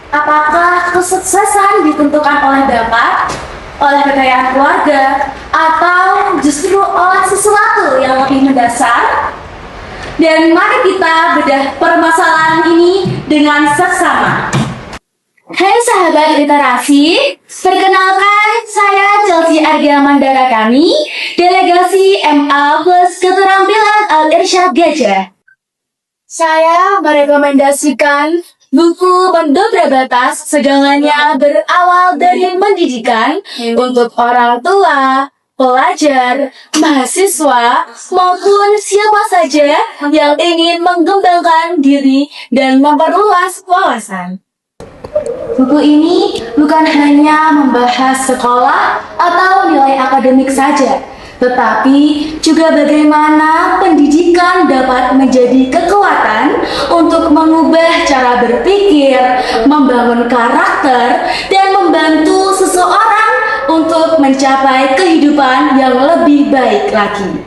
Apakah kesuksesan ditentukan oleh bakat, oleh kekayaan keluarga, atau justru oleh sesuatu yang lebih mendasar? Dan mari kita bedah permasalahan ini dengan seksama. Hai sahabat literasi, perkenalkan saya Chelsea Argia Mandara kami, delegasi MA plus keterampilan Al-Irsyad Gajah. Saya merekomendasikan buku Mendobrak Batas, segalanya berawal dari pendidikan untuk orang tua, pelajar, mahasiswa, maupun siapa saja yang ingin mengembangkan diri dan memperluas wawasan. Buku ini bukan hanya membahas sekolah atau nilai akademik saja, tetapi juga bagaimana pendidikan dapat menjadi kekuatan untuk mengubah cara berpikir, membangun karakter, dan membantu seseorang untuk mencapai kehidupan yang lebih baik lagi.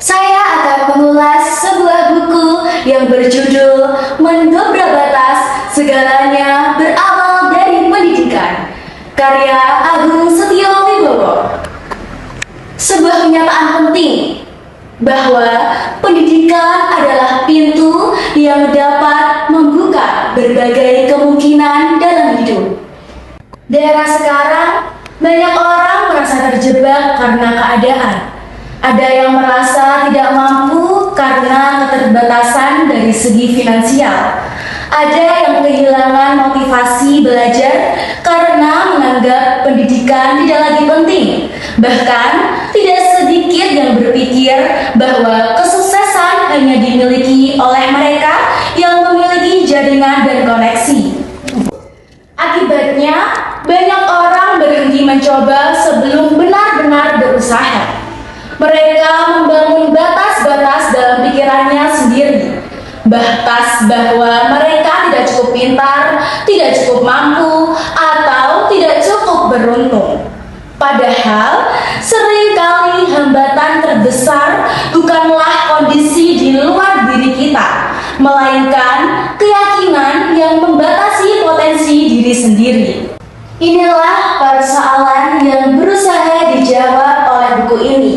Saya akan mengulas sebuah buku yang berjudul Mendobrak Batas, Segalanya Berawal dari Pendidikan, karya Agung Setio Wibowo. Sebuah kenyataan penting bahwa pendidikan adalah pintu yang dapat membuka berbagai kemungkinan dalam hidup. Di era sekarang, banyak orang merasa terjebak karena keadaan. Ada yang merasa tidak mampu karena keterbatasan dari segi finansial. Ada yang kehilangan motivasi belajar karena menganggap pendidikan tidak lagi penting. Bahkan, tidak sedikit yang berpikir bahwa kesuksesan hanya dimiliki oleh mereka yang memiliki jaringan dan koneksi. Akibatnya, banyak orang berhenti mencoba sebelum benar-benar berusaha. Mereka membangun batas-batas dalam pikirannya sendiri. Batas bahwa mereka tidak cukup pintar, tidak cukup mampu, atau tidak cukup beruntung. Padahal, seringkali hambatan terbesar bukanlah kondisi di luar diri kita, melainkan keyakinan yang membatasi potensi diri sendiri. Inilah persoalan yang berusaha dijawab oleh buku ini.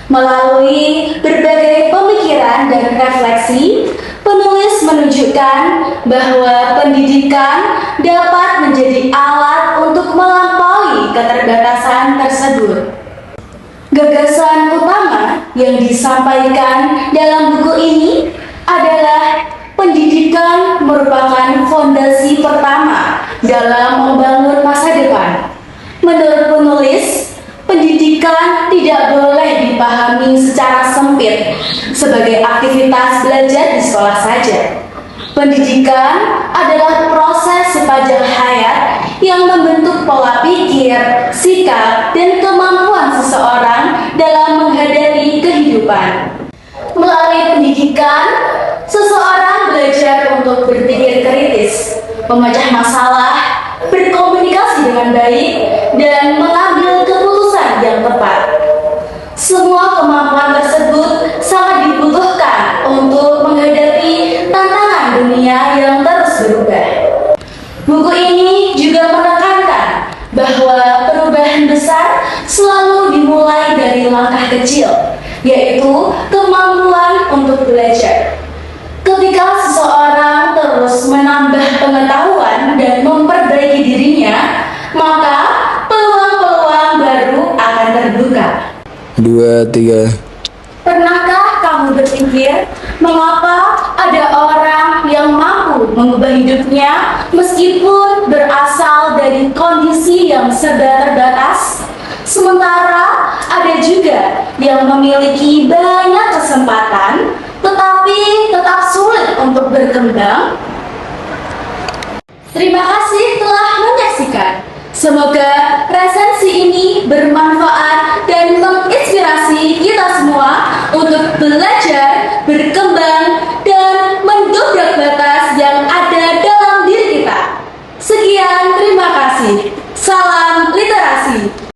Melalui berbagai pemikiran dan refleksi, penulis menunjukkan bahwa pendidikan dapat menjadi alat untuk melampaui keterbatasan tersebut. Gagasan utama yang disampaikan dalam buku ini adalah pendidikan merupakan fondasi pertama dalam membangun masa depan. Menurut penulis, pendidikan tidak boleh dipahami secara sempit sebagai aktivitas belajar di sekolah saja. Pendidikan adalah proses sepanjang hayat yang membentuk pola pikir, sikap, dan kemampuan seseorang dalam menghadapi kehidupan. Melalui pendidikan, seseorang belajar untuk berpikir kritis, memecah masalah, berkomunikasi dengan baik, dan mengambil keputusan yang tepat. Semua kemampuan tersebut sangat dibutuhkan untuk menghadapi tantangan dunia yang terus berubah. Buku ini juga menekankan bahwa perubahan besar selalu dimulai dari langkah kecil, yaitu kemampuan untuk belajar. Ketika seseorang terus menambah pengetahuan dan memperbaiki dirinya, maka peluang-peluang baru akan terbuka. 2, 3. Pernahkah kamu berpikir mengapa ada orang yang mampu mengubah hidupnya meskipun berasal dari kondisi yang serba terbatas? Sementara ada juga yang memiliki banyak kesempatan tetapi tetap sulit untuk berkembang. Terima kasih telah menyaksikan. Semoga resensi ini bermanfaat